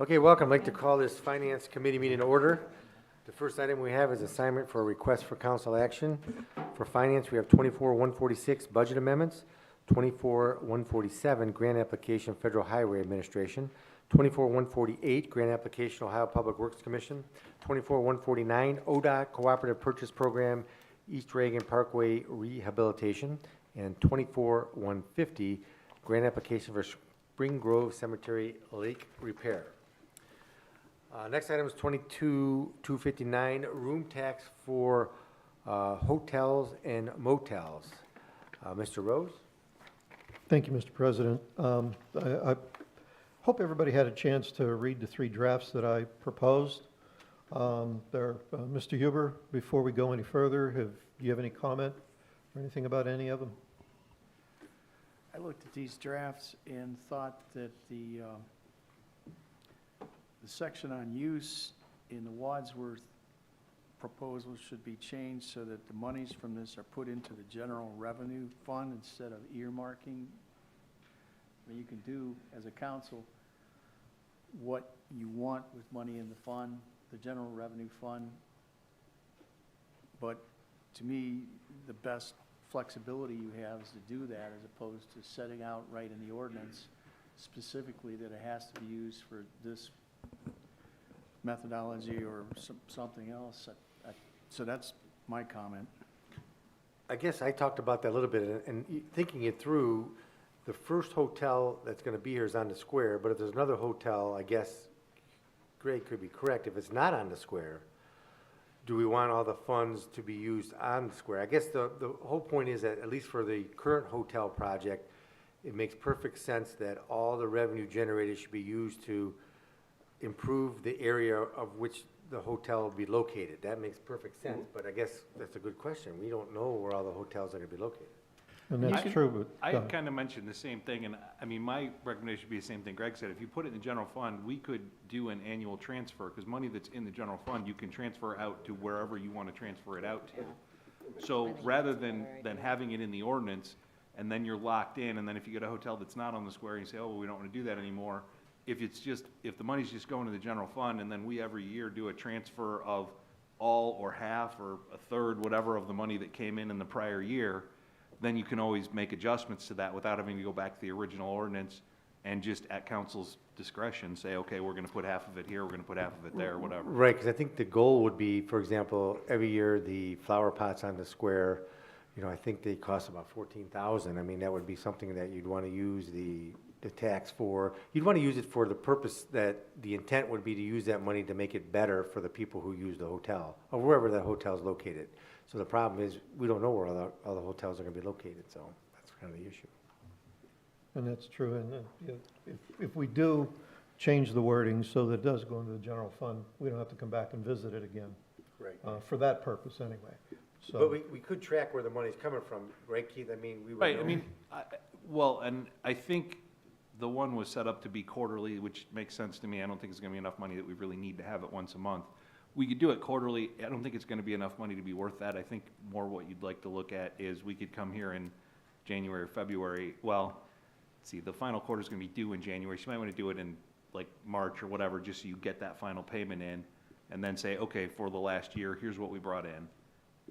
Okay, welcome. I'd like to call this Finance Committee meeting to order. The first item we have is assignment for a request for council action. For Finance, we have 24-146 budget amendments, 24-147 grant application Federal Highway Administration, 24-148 grant application Ohio Public Works Commission, 24-149 ODOT Cooperative Purchase Program East Reagan Parkway Rehabilitation, and 24-150 grant application for Spring Grove Cemetery Lake Repair. Next item is 22-259, room tax for hotels and motels. Mr. Rose? Thank you, Mr. President. I hope everybody had a chance to read the three drafts that I proposed. Mr. Huber, before we go any further, do you have any comment or anything about any of them? I looked at these drafts and thought that the section on use in the Wadsworth proposal should be changed so that the monies from this are put into the general revenue fund instead of earmarking. I mean, you can do, as a council, what you want with money in the fund, the general revenue fund. But to me, the best flexibility you have is to do that as opposed to setting out right in the ordinance specifically that it has to be used for this methodology or something else. So that's my comment. I guess I talked about that a little bit, and thinking it through, the first hotel that's going to be here is on the square, but if there's another hotel, I guess Greg could be correct, if it's not on the square, do we want all the funds to be used on the square? I guess the whole point is that, at least for the current hotel project, it makes perfect sense that all the revenue generated should be used to improve the area of which the hotel will be located. That makes perfect sense, but I guess that's a good question. We don't know where all the hotels are going to be located. And that's true, but I kind of mentioned the same thing, and I mean, my recommendation would be the same thing Greg said. If you put it in the general fund, we could do an annual transfer, because money that's in the general fund, you can transfer out to wherever you want to transfer it out to. So rather than having it in the ordinance, and then you're locked in, and then if you get a hotel that's not on the square, and you say, oh, well, we don't want to do that anymore. If the money's just going to the general fund, and then we every year do a transfer of all or half or a third, whatever, of the money that came in the prior year, then you can always make adjustments to that without having to go back to the original ordinance and just at council's discretion say, okay, we're going to put half of it here, we're going to put half of it there, whatever. Right, because I think the goal would be, for example, every year the flower pots on the square, I think they cost about $14,000. I mean, that would be something that you'd want to use the tax for. You'd want to use it for the purpose that the intent would be to use that money to make it better for the people who use the hotel or wherever the hotel is located. So the problem is we don't know where all the hotels are going to be located, so that's kind of the issue. and that's true. And if we do change the wording so that it does go into the general fund, we don't have to come back and visit it again. Right. For that purpose anyway. So. But we could track where the money's coming from, right, Keith? I mean, we would Right, know. I mean, well, and I think the one was set up to be quarterly, which makes sense to me. I don't think it's gonna be enough money that we really need to have it once a month. We could do it quarterly. I don't think it's gonna be enough money to be worth that. I think more what you'd like to look at is we could come here in January or February. Well, let's see, the final quarter's gonna be due in January. So you might wanna do it in like March or whatever, just so you get that final payment in, and then say, okay, for the last year, here's what we brought in.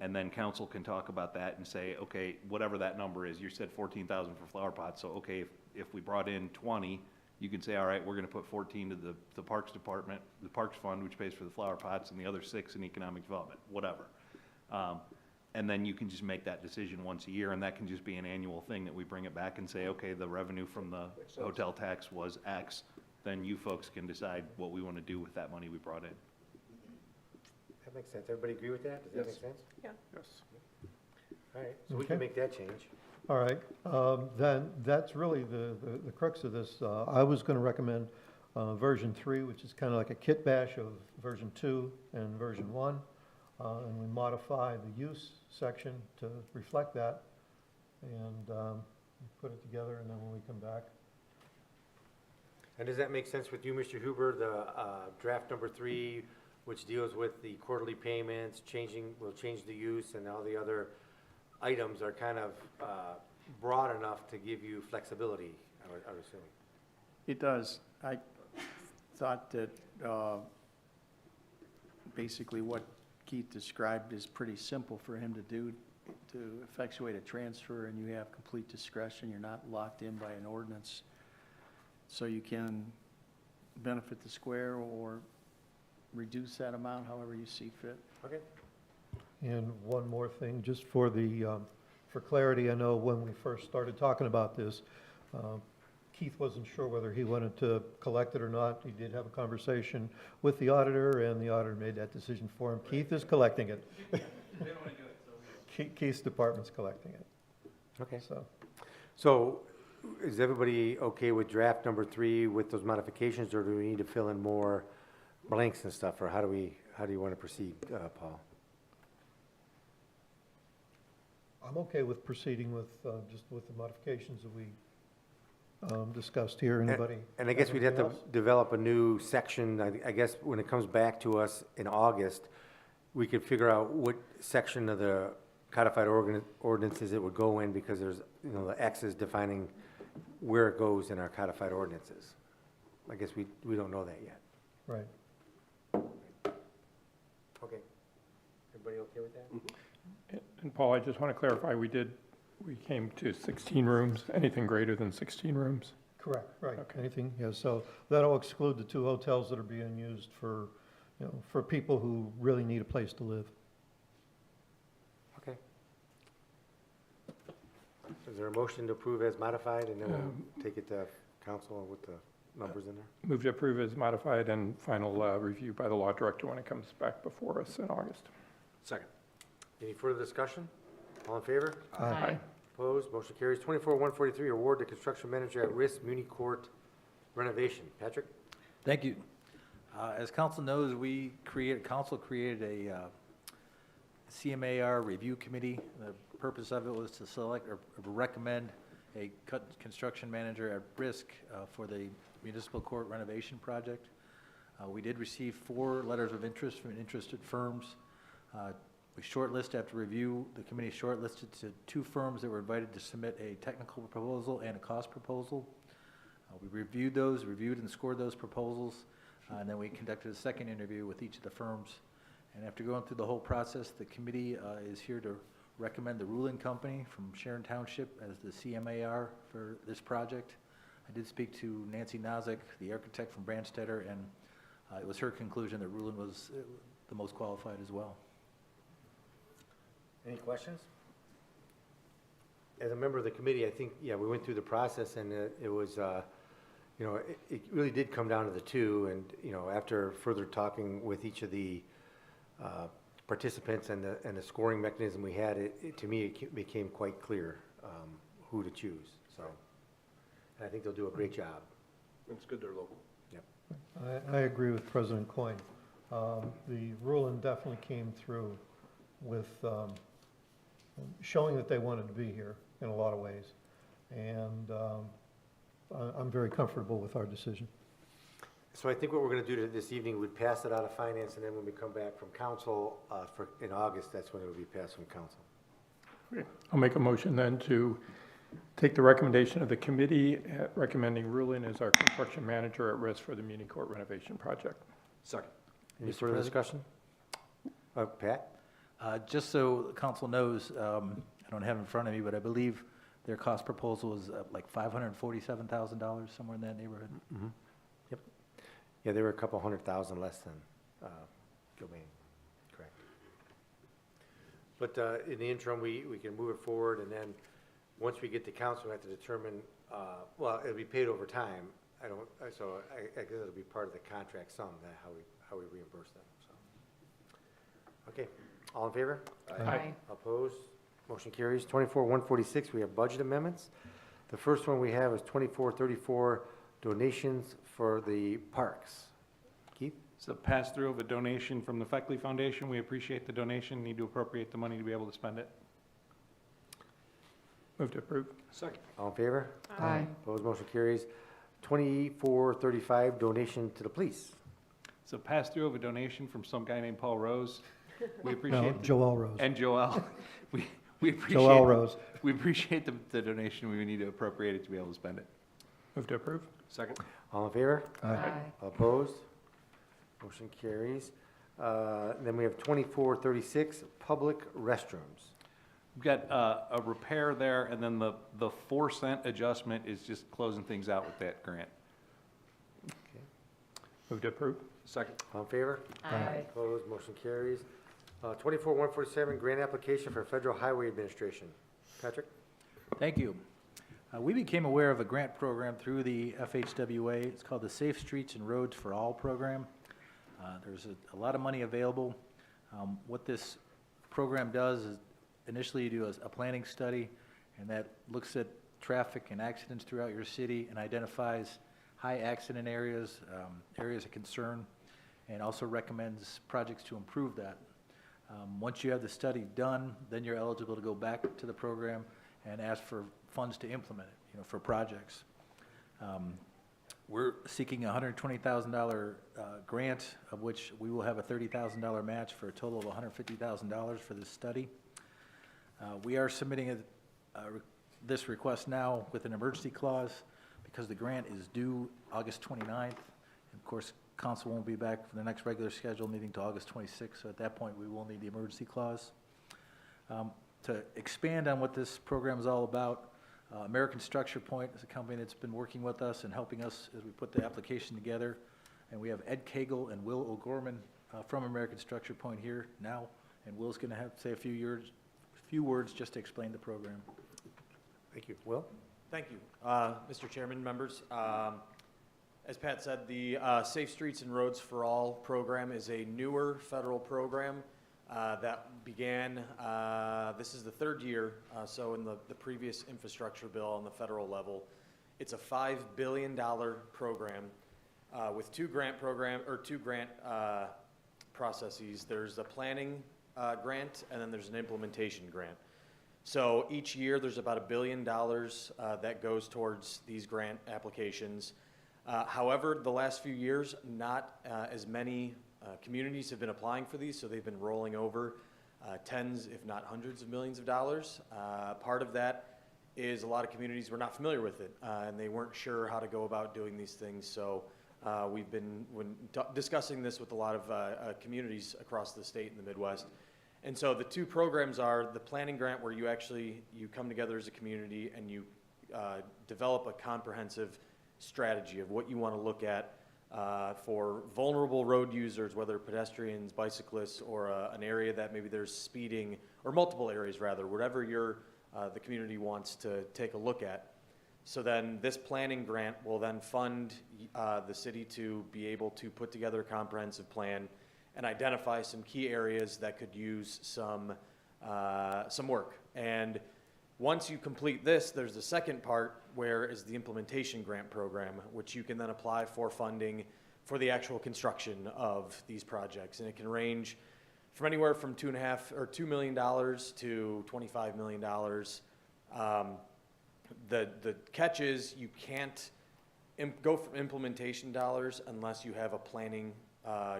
And then council can talk about that and say, okay, whatever that number is, you said 14,000 for flower pots, so okay, if we brought in 20, you can say, all right, we're gonna put 14 to the Parks Department, the Parks Fund, which pays for the flower pots, and the other 6 in economic development, whatever. And then you can just make that decision once a year, and that can just be an annual thing that we bring it back and say, okay, the revenue from the hotel tax was X, then you folks can decide what we wanna do with that money we brought in. That makes sense. Everybody agree with that? Does that make sense? Yes. All right, so we can Okay. make that change. All right, then that's really the crux of this. I was going to recommend version 3, which is kind of like a kit bash of version 2 and version 1. And we modify the use section to reflect that and put it together, and then when we come back. And does that make sense with you, Mr. Huber, the draft number 3, which deals with the quarterly payments, we'll change the use, and all the other items are kind of broad enough to give you flexibility, I would assume. It does. thought that basically what Keith described is pretty simple for him to do, to effectuate a transfer, and you have complete discretion. You're not locked in by an ordinance. So you can benefit the square or reduce that amount however you see fit. Okay. And one more thing, just for the, for clarity, I know when we first started talking about this, Keith wasn't sure whether he wanted to collect it or not. He did have a conversation with the auditor, and the auditor made that decision for him. Keith is collecting it. Keith's department's collecting it, Okay. so. So is everybody okay with draft number 3 with those modifications, or do we need to fill in more blanks and stuff, or how do you want to proceed, Paul? I'm okay with proceeding with, just with the modifications that we discussed here. Anybody? And I guess we'd have to anything else? develop a new section. I guess when it comes back to us in August, we could figure out what section of the codified ordinances it would go in, because there's, the X's defining where it goes in our codified ordinances. I guess we don't know that yet. Right. Okay. Everybody okay with that? And Paul, I just want to clarify, we came to 16 rooms, anything greater than 16 rooms? Correct, right. Okay. Anything, yeah, so that'll exclude the 2 hotels that are being used for, for people who really need a place to live. Okay. Is there a motion to approve as modified, and then we'll take it to council with the numbers in there? Move to approve as modified and final review by the law director when it comes back before us in August. Second. Any further discussion? All in favor? Aye. Opposed? Motion carries. 24-143, award to construction manager at risk Muni Court renovation. Patrick? Thank you. As council knows, council created a CMAR review committee. The purpose of it was to select or recommend a construction manager at risk for the municipal court renovation project. We did receive 4 letters of interest from interested firms. We shortlisted, after review, the committee shortlisted to 2 firms that were invited to submit a technical proposal and a cost proposal. We reviewed and scored those proposals, and then we conducted a second interview with each of the firms. And after going through the whole process, the committee is here to recommend the ruling company from Sharon Township as the CMAR for this project. I did speak to Nancy Nozick, the architect from Brandstetter, and it was her conclusion that Rulin was the most qualified as well. Any questions? As a member of the committee, I think, we went through the process, and it was, it really did come down to the 2, and, after further talking with each of the participants and the scoring mechanism we had, to me, it became quite clear who to choose, so. And I think they'll do a great job. It's good they're local. Yep. I agree with President Coyne. The ruling definitely came through with showing that they wanted to be here in a lot of ways. And I'm very comfortable with our decision. So I think what we're gonna do this evening, we'd pass it out of finance, and then when we come back from council, in August, that's when it'll be passed from council. Okay. I'll make a motion then to take the recommendation of the committee recommending Rulin as our construction manager at risk for the Muni Court renovation project. Second. Any Mr. further President? discussion? Pat? Just so the council knows, I don't have it in front of me, but I believe their cost proposal was like $547,000, somewhere in that neighborhood. Mm-hmm. Yep. Yeah, they were a couple $100,000 less than Gilbane, correct. But in the interim, we can move it forward, and then, once we get to council, we have to determine, it'll be paid over time. I guess it'll be part of the contract sum, that how we reimburse them, so. Okay, all in favor? Aye. Opposed? Motion carries. 24-146, we have budget amendments. The first one we have is 24-34, donations for the parks. Keith? It's a pass-through of a donation from the Feckley Foundation. We appreciate the donation, need to appropriate the money to be able to spend it. Move to approve. Second. All in favor? Aye. Opposed? Motion carries. 24-35, donation to the police. It's a pass-through of a donation from some guy named Paul Rose. We No, appreciate, Joel Rose. and Joel. We Joel appreciate, Rose. we appreciate the donation. We need to appropriate it to be able to spend it. Move to approve. Second? All in favor? Aye. Opposed? Motion carries. Then we have 2436, public restrooms. We've got a repair there, and then the 4-cent adjustment is just closing things out with that grant. Move to approve. Second? All in favor? Aye. Opposed? Motion carries. 24147, grant application for Federal Highway Administration. Patrick? Thank you. We became aware of a grant program through the FHWA. It's called the Safe Streets and Roads for All program. There's a lot of money available. What this program does is initially you do a planning study, and that looks at traffic and accidents throughout your city and identifies high accident areas, areas of concern, and also recommends projects to improve that. Once you have the study done, then you're eligible to go back to the program and ask for funds to implement it, for projects. We're seeking a $120,000 grant, of which we will have a $30,000 match for a total of $150,000 for this study. We are submitting this request now with an emergency clause because the grant is due August 29th. And of course, council won't be back for the next regular scheduled meeting till August 26th, so at that point, we will need the emergency clause. To expand on what this program is all about, American Structure Point is a company that's been working with us and helping us as we put the application together. And we have Ed Cagle and Will O'Gorman from American Structure Point here now. And Will's going to have to say a few words just to explain the program. Thank you. Will? Thank you. Mr. Chairman, members, as Pat said, the Safe Streets and Roads for All program is a newer federal program that began, this is the third year, so in the previous infrastructure bill on the federal level. It's a $5 billion program with two grant processes. There's a planning grant, and then there's an implementation grant. So each year, there's about $1 billion that goes towards these grant applications. However, the last few years, not as many communities have been applying for these, so they've been rolling over tens, if not hundreds of millions of dollars. Part of that is a lot of communities were not familiar with it, and they weren't sure how to go about doing these things. So we've been discussing this with a lot of communities across the state and the Midwest. And so the two programs are the planning grant, where you come together as a community and you develop a comprehensive strategy of what you want to look at for vulnerable road users, whether pedestrians, bicyclists, or an area that maybe there's speeding, or multiple areas rather, whatever the community wants to take a look at. So then this planning grant will then fund the city to be able to put together a comprehensive plan and identify some key areas that could use some work. And once you complete this, there's the second part, where is the implementation grant program, which you can then apply for funding for the actual construction of these projects. And it can range from anywhere from $2 million to $25 million. The catch is you can't go for implementation dollars unless you have a planning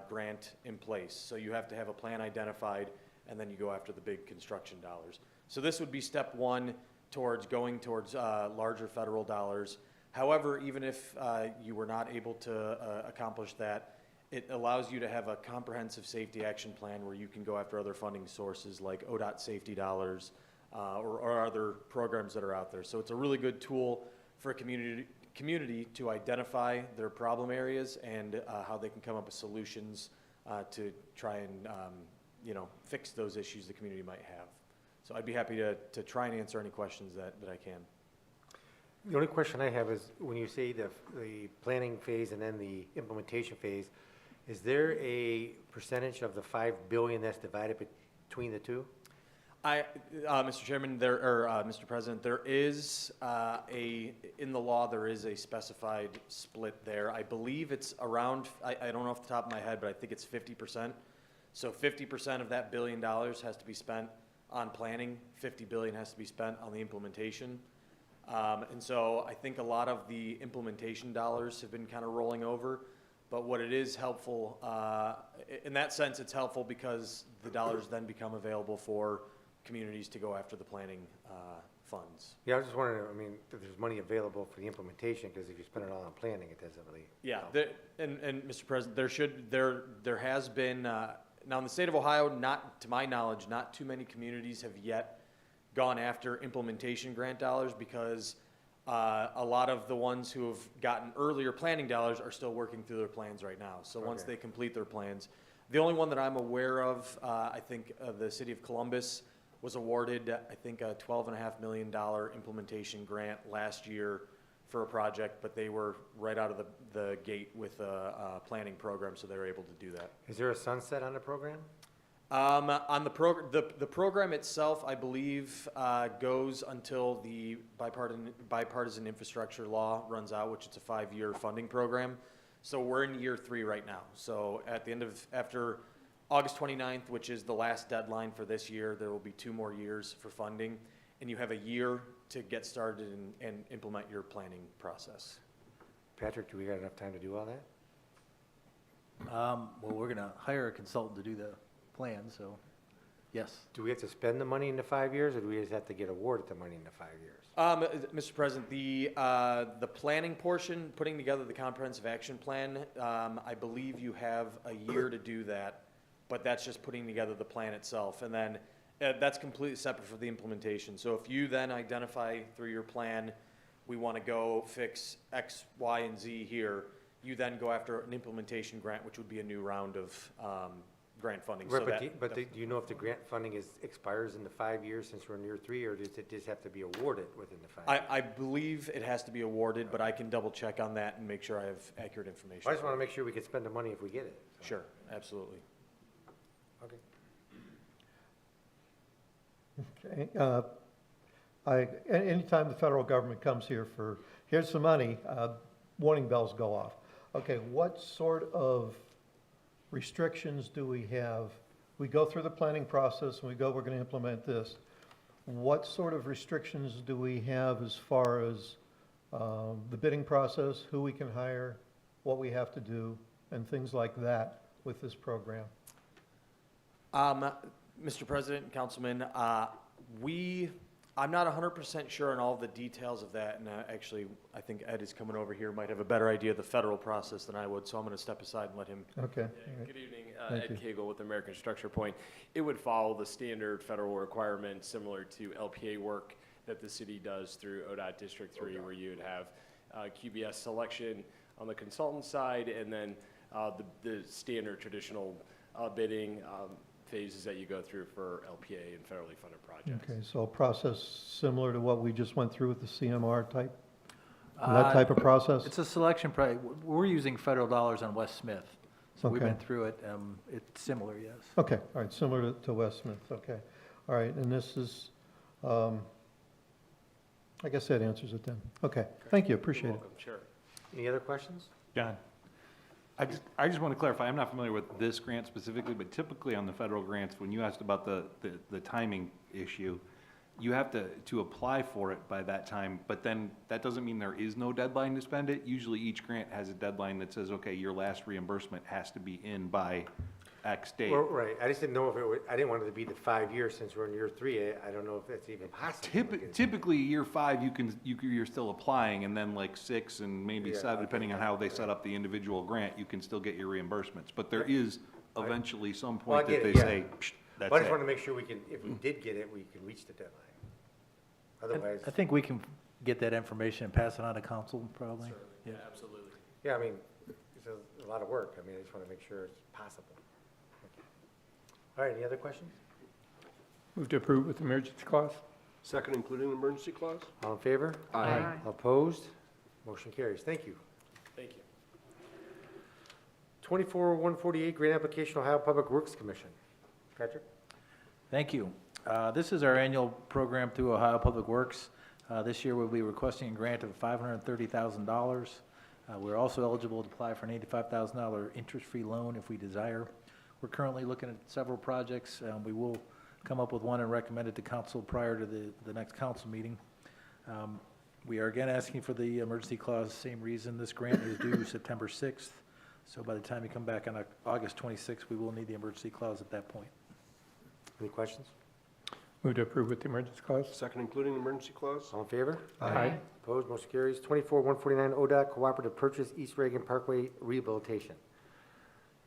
grant in place. So you have to have a plan identified, and then you go after the big construction dollars. So this would be step one towards going towards larger federal dollars. However, even if you were not able to accomplish that, it allows you to have a comprehensive safety action plan where you can go after other funding sources like ODOT safety dollars or other programs that are out there. So it's a really good tool for a community to identify their problem areas and how they can come up with solutions to try and fix those issues the community might have. So I'd be happy to try and answer any questions that I can. The only question I have is, when you say the planning phase and then the implementation phase, is there a percentage of the $5 billion that's divided between the two? Mr. Chairman, Mr. President, there is in the law, there is a specified split there. I believe it's around, I don't know off the top of my head, but I think it's 50%. So 50% of that $1 billion has to be spent on planning, 50 billion has to be spent on the implementation. And so I think a lot of the implementation dollars have been kind of rolling over, but what it is helpful, in that sense, it's helpful because the dollars then become available for communities to go after the planning funds. Yeah, I was just wondering, I mean, if there's money available for the implementation, because if you spend it all on planning, it doesn't really. Yeah, and Mr. President, there has been, now in the state of Ohio, not, to my knowledge, not too many communities have yet gone after implementation grant dollars because a lot of the ones who have gotten earlier planning dollars are still working through their plans right now. So once Okay. they complete their plans, the only one that I'm aware of, I think the city of Columbus was awarded, I think, a $12.5 million implementation grant last year for a project, but they were right out of the gate with a planning program, so they were able to do that. Is there a sunset on the program? On the program itself, I believe, goes until the bipartisan infrastructure law runs out, which it's a 5-year funding program. So we're in year 3 right now. So at the end of, after August 29th, which is the last deadline for this year, there will be 2 more years for funding. And you have a year to get started and implement your planning process. Patrick, do we got enough time to do all that? Well, we're going to hire a consultant to do the plan, so, yes. Do we have to spend the money in the 5 years, or do we just have to get awarded the money in the 5 years? Mr. President, the planning portion, putting together the comprehensive action plan, I believe you have a year to do that, but that's just putting together the plan itself. And then that's completely separate from the implementation. So if you then identify through your plan, we want to go fix X, Y, and Z here, you then go after an implementation grant, which would be a new round of grant funding. So Right, that- but do you know if the grant funding expires in the 5 years since we're in year 3, or does it just have to be awarded within the 5 years? I believe it has to be awarded, but I can double check on that and make sure I have accurate information. I just want to make sure we can spend the money if we get it. so. Sure, absolutely. Okay. Okay, anytime the federal government comes here for, here's some money, warning bells go off. Okay, what sort of restrictions do we have? We go through the planning process and we go, we're gonna implement this. What sort of restrictions do we have as far as the bidding process, who we can hire, what we have to do, and things like that with this program? Mr. President and Councilman, I'm not 100% sure on all the details of that, and actually, I think Ed is coming over here, might have a better idea of the federal process than I would, so I'm going to step aside and let him. Okay, Good evening, Thank Ed you. Cagle with American Structure Point. It would follow the standard federal requirements similar to LPA work that the city does through ODOT District 3, where you would have QBS selection on the consultant side, and then the standard traditional bidding phases that you go through for LPA and federally funded projects. okay, so a process similar to what we just went through with the CMR type? That type of process? It's a selection, we're using federal dollars on West Smith. So we've Okay. been through it, it's similar, yes. Okay, all right, similar to West Smith, okay. All right, and this is, I guess that answers it then. Okay, thank you, appreciate You're it. welcome, sure. Any other questions? John? I just want to clarify, I'm not familiar with this grant specifically, but typically on the federal grants, when you asked about the timing issue, you have to apply for it by that time, but then that doesn't mean there is no deadline to spend it. Usually each grant has a deadline that says, okay, your last reimbursement has to be in by X date. Well, right, I just didn't know if it would, I didn't want it to be the 5 years since we're in year 3. I don't know if that's even possible. Typically, year 5, you're still applying, and then like 6 and maybe Yeah, 7, okay. depending on how they set up the individual grant, you can still get your reimbursements. But there is eventually some Well, I point that get they it, yeah. say, "Psh, But I that's just want it." to make sure we can, if we did get it, we can reach the deadline. Otherwise, I think we can get that information and pass it on to council, probably. Yeah. Absolutely. yeah, I mean, it's a lot of work. I mean, I just want to make sure it's possible. All right, any other questions? Move to approve with emergency clause? Second, including the emergency clause? All in favor? Aye. Opposed? Motion carries. Thank you. Thank you. 24-148, grant application, Ohio Public Works Commission. Patrick? Thank you. This is our annual program through Ohio Public Works. This year, we'll be requesting a grant of $530,000. We're also eligible to apply for an $85,000 interest-free loan if we desire. We're currently looking at several projects. We will come up with one and recommend it to council prior to the next council meeting. We are again asking for the emergency clause, same reason. This grant is due September 6th. So by the time you come back on August 26th, we will need the emergency clause at that point. Any questions? Move to approve with the emergency clause. Second including the emergency clause? All in favor? Aye. Opposed, motion carries. 24-149 ODOT Cooperative Purchase East Reagan Parkway Rehabilitation.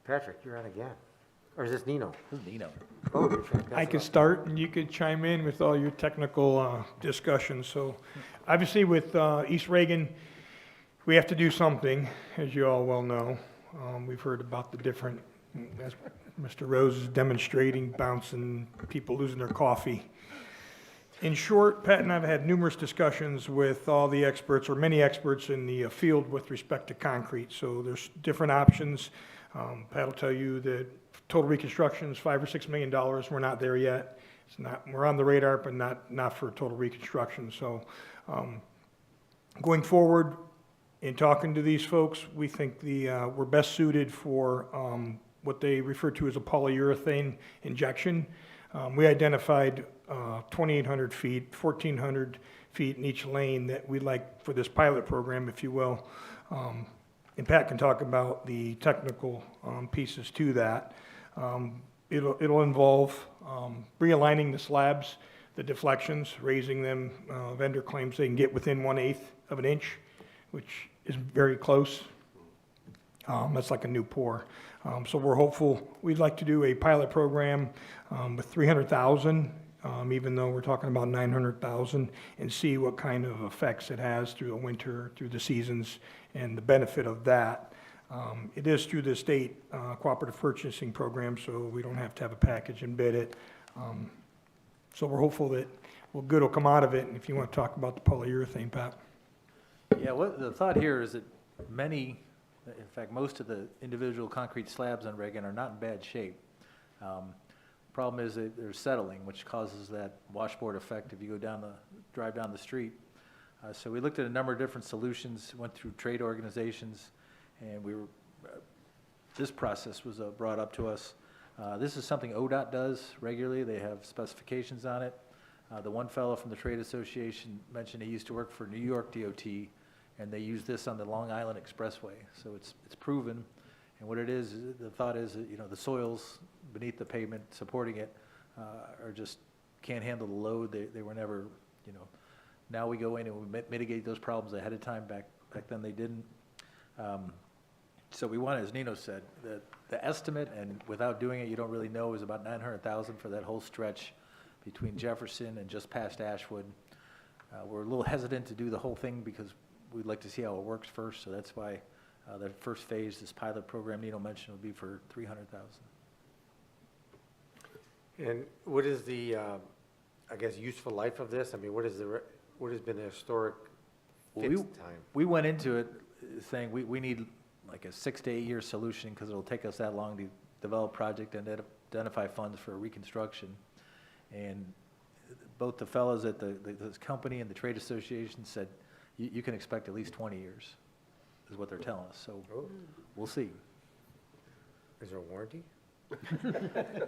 Patrick, you're on again. Or is this Nino? This is Nino. Oh, you're trying to pass I it could off. start, and you could chime in with all your technical discussions. So obviously with East Reagan, we have to do something, as you all well know. We've heard about the different, as Mr. Rose is demonstrating, bouncing, people losing their coffee. In short, Pat and I have had numerous discussions with all the experts, or many experts in the field with respect to concrete. So there's different options. Pat will tell you that total reconstruction is $5 or $6 million. We're not there yet. It's not, we're on the radar, but not for total reconstruction. So going forward, in talking to these folks, we think we're best suited for what they refer to as a polyurethane injection. We identified 2,800 feet, 1,400 feet in each lane that we'd like for this pilot program, if you will. And Pat can talk about the technical pieces to that. It'll involve realigning the slabs, the deflections, raising them. Vendor claims they can get within 1/8 of an inch, which is very close. That's like a new pour. So we're hopeful. We'd like to do a pilot program with 300,000, even though we're talking about 900,000, and see what kind of effects it has through the winter, through the seasons, and the benefit of that. It is through the state cooperative purchasing program, so we don't have to have a package and bid it. So we're hopeful that good will come out of it. And if you want to talk about the polyurethane, Pat. Yeah, what the thought here is that many, in fact, most of the individual concrete slabs on Reagan are not in bad shape. Problem is that they're settling, which causes that washboard effect if you drive down the street. So we looked at a number of different solutions, went through trade organizations, and this process was brought up to us. This is something ODOT does regularly. They have specifications on it. The one fellow from the trade association mentioned he used to work for New York DOT, and they use this on the Long Island Expressway. So it's proven. And what it is, the thought is that, the soils beneath the pavement supporting it are just can't handle the load. They were never, now we go in and we mitigate those problems ahead of time. Back then they didn't. So we want, as Nino said, the estimate, and without doing it, you don't really know, is about 900,000 for that whole stretch between Jefferson and just past Ashwood. We're a little hesitant to do the whole thing because we'd like to see how it works first. So that's why the first phase, this pilot program Nino mentioned, would be for 300,000. And what is the, useful life of this? I mean, what has been the historic Well, fixed time? We went into it saying we need like a 6 to 8 year solution because it'll take us that long to develop project and identify funds for reconstruction. And both the fellows at this company and the trade association said, you can expect at least 20 years, is what they're telling us. So Oh, we'll see. is there a warranty?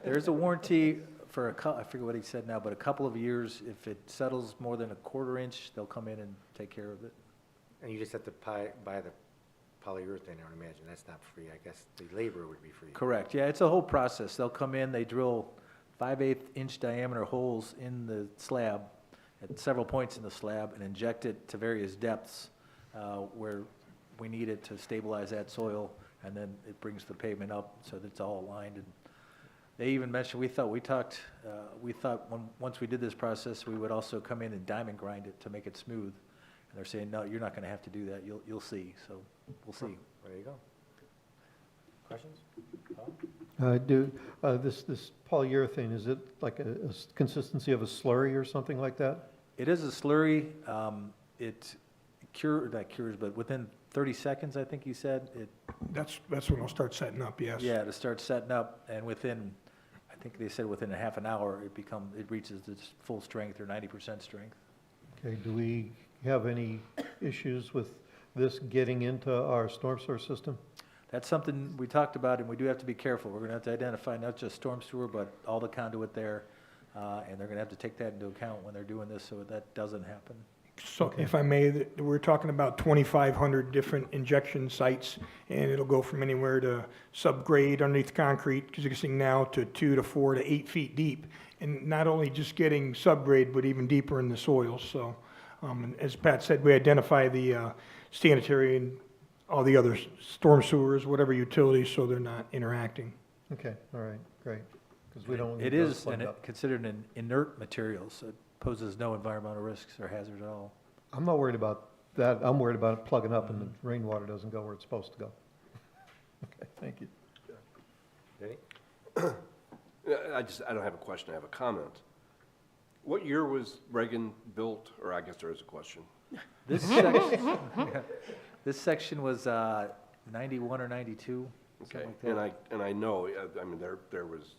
There's a warranty for I forget what he said now, but a couple of years. If it settles more than a 1/4 inch, they'll come in and take care of it. And you just have to buy the polyurethane, I would imagine. That's not free. I guess the labor would be free. Correct, yeah, it's a whole process. They'll come in, they drill 5/8 inch diameter holes in the slab at several points in the slab and inject it to various depths where we need it to stabilize that soil, and then it brings the pavement up so that it's all aligned. And they even mentioned, we thought once we did this process, we would also come in and diamond grind it to make it smooth. And they're saying, no, you're not gonna have to do that, you'll see, so we'll see. There you go. Questions? This polyurethane, is it like a consistency of a slurry or something like that? It is a slurry. It not cures, but within 30 seconds, I think you said, That's when we'll start setting up, yes. yeah, to start setting up, and I think they said within a half an hour, it reaches its full strength or 90% strength. Okay, do we have any issues with this getting into our storm sewer system? That's something we talked about, and we do have to be careful. We're gonna have to identify not just storm sewer, but all the conduit there, and they're gonna have to take that into account when they're doing this, so that doesn't happen. So if I may, we're talking about 2,500 different injection sites, and it'll go from anywhere to subgrade underneath concrete, existing now, to 2 to 4 to 8 feet deep. and not only just getting subgrade, but even deeper in the soils. So, and as Pat said, we identify the sanitary and all the other storm sewers, whatever utilities, so they're not interacting. Okay, all right, great, because we don't. It need those is plugged up. considered an inert material, so it poses no environmental risks or hazards at all. I'm not worried about that, I'm worried about it plugging up and the rainwater doesn't go where it's supposed to go. Okay, thank you. Denny? I don't have a question, I have a comment. What year was Reagan built, or I guess there is a question? This section, this section was 91 or 92, Okay, something like that. and I know, I mean, there was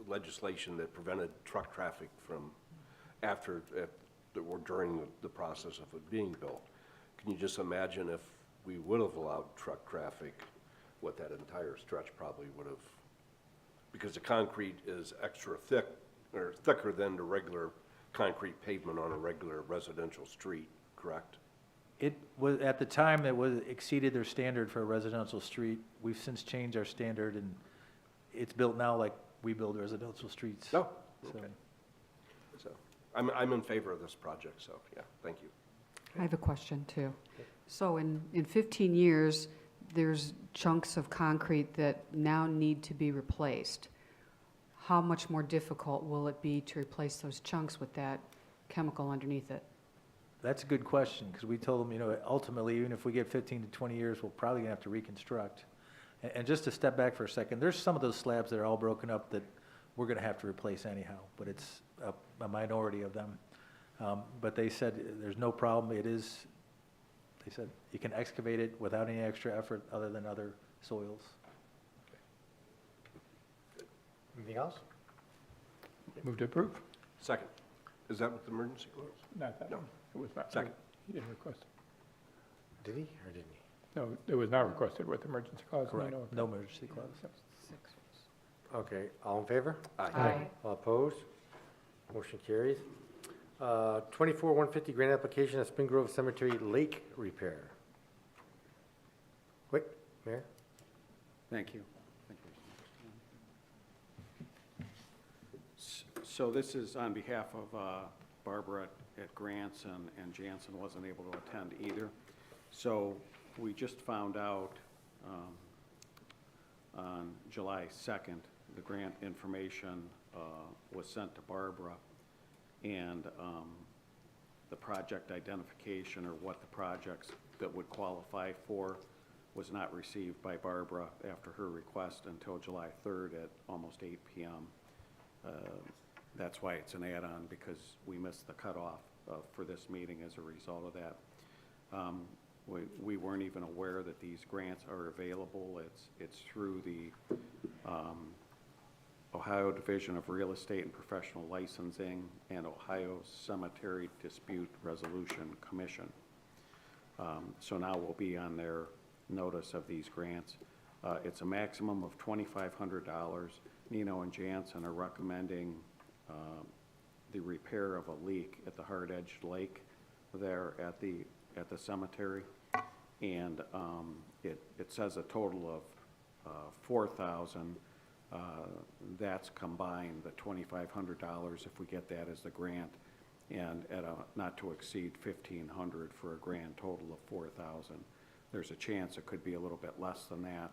legislation that prevented truck traffic from or during the process of it being built. Can you just imagine if we would have allowed truck traffic, what that entire stretch probably would have, because the concrete is extra thick, or thicker than the regular concrete pavement on a regular residential street, correct? It was, at the time, it was exceeded their standard for a residential street. We've since changed our standard, and it's built now like we build residential streets. No, So- okay. So, I'm in favor of this project, so, yeah, thank you. I have a question, too. So in 15 years, there's chunks of concrete that now need to be replaced. How much more difficult will it be to replace those chunks with that chemical underneath it? That's a good question, because we told them, you know, ultimately, even if we get 15 to 20 years, we're probably gonna have to reconstruct. And just to step back for a second, there's some of those slabs that are all broken up that we're gonna have to replace anyhow, but it's a minority of them. But they said there's no problem, they said you can excavate it without any extra effort other than other soils. Anything else? Move to approve? Second, is that with the emergency clause? Not that No. one. It was not. Second. He didn't request it. Did he or didn't he? No, it was not requested with emergency clause. and you know No emergency clause. Okay, all in favor? Aye. All opposed? Motion carries. 24-150 grant application of Spring Grove Cemetery lake repair. Quick, Mayor? Thank you. So this is on behalf of Barbara at Grants, and Jansen wasn't able to attend either. So we just found out on July 2nd, the grant information was sent to Barbara, and the project identification, or what the projects that would qualify for, was not received by Barbara after her request until July 3rd at almost 8 p.m. That's why it's an add-on, because we missed the cutoff for this meeting as a result of that. We weren't even aware that these grants are available. It's through the Ohio Division of Real Estate and Professional Licensing and Ohio Cemetery Dispute Resolution Commission. So now we'll be on their notice of these grants. It's a maximum of $2,500. Nino and Jansen are recommending the repair of a leak at the Hard Edge Lake there at the cemetery. And it says a total of $4,000. That's combined, the $2,500 if we get that as the grant, and at a not to exceed $1,500 for a grand total of $4,000. There's a chance it could be a little bit less than that,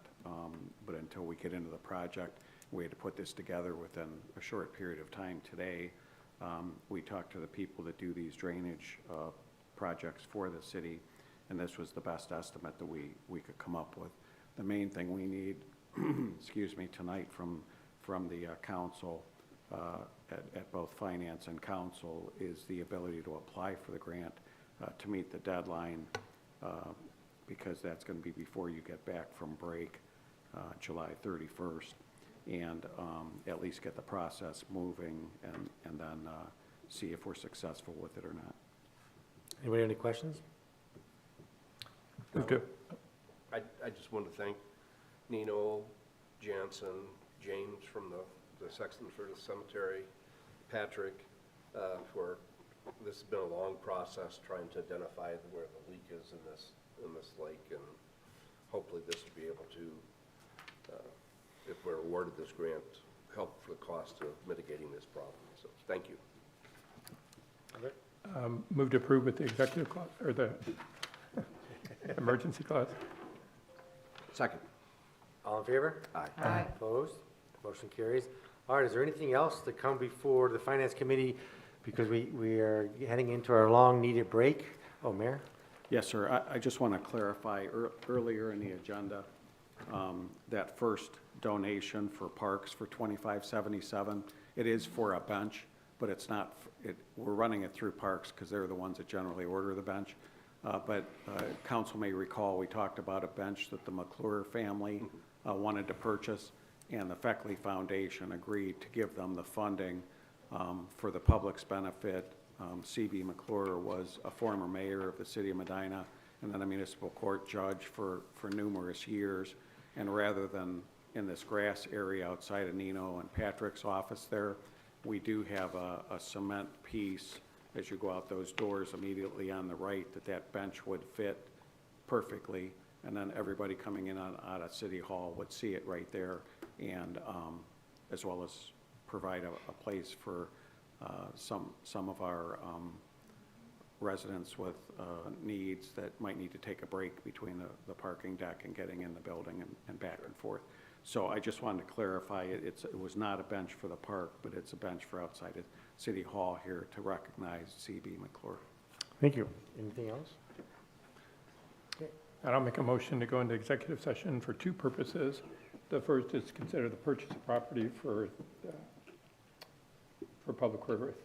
but until we get into the project, we had to put this together within a short period of time today. We talked to the people that do these drainage projects for the city, and this was the best estimate that we could come up with. The main thing we need, excuse me, tonight from the council, at both finance and council, is the ability to apply for the grant to meet the deadline, because that's going to be before you get back from break, July 31st, and at least get the process moving, and then see if we're successful with it or not. Anybody have any questions? Move to. I just want to thank Nino, Jansen, James from the Sexton for the cemetery, Patrick, for, this has been a long process trying to identify where the leak is in this lake, and hopefully this will be able to, if we're awarded this grant, help for the cost of mitigating this problem. So So, thank you. Move to approve with the executive clause, or the emergency clause. Second. All in favor? Aye. Opposed? Motion carries. All right, is there anything else to come before the Finance Committee? Because we are heading into our long-needed break. Oh, Mayor? Yes, sir. I just want to clarify, earlier in the agenda, that first donation for parks for 2577, it is for a bench, but it's not, we're running it through parks because they're the ones that generally order the bench. But council may recall, we talked about a bench that the McClure family wanted to purchase, and the Feckley Foundation agreed to give them the funding for the public's benefit. C.B. McClure was a former mayor of the city of Medina and then a municipal court judge for numerous years. And rather than in this grass area outside of Nino and Patrick's office there, we do have a cement piece as you go out those doors immediately on the right that bench would fit perfectly. And then everybody coming in out of City Hall would see it right there, and as well as provide a place for some of our residents with needs that might need to take a break between the parking deck and getting in the building and back and forth. So I just wanted to clarify, it was not a bench for the park, but it's a bench for outside of City Hall here to recognize C.B. McClure. Thank you. Anything else? And I'll make a motion to go into executive session for two purposes. The first is to consider the purchase of property for public purpose,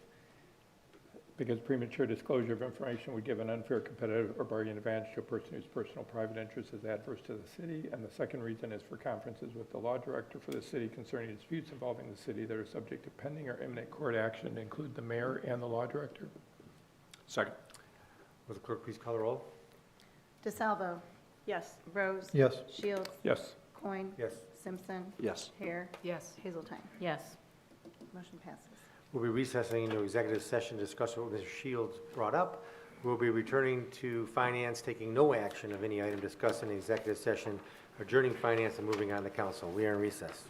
because premature disclosure of information would give an unfair competitive or bargaining advantage to a person whose personal private interest is adverse to the city. And the second reason is for conferences with the law director for the city concerning disputes involving the city that are subject to pending or imminent court action to include the mayor and the law director. Second. Will the clerk please call the roll? DeSalvo. Yes. Rose. Yes. Shields. Yes. Coin. Yes. Simpson. Yes. Hare. Yes. Hazeltine. Yes. Motion passes. We'll be recessing into executive session to discuss what Mr. Shields brought up. We'll be returning to finance, taking no action of any item discussed in the executive session, adjourning finance and moving on to council. We are in recess.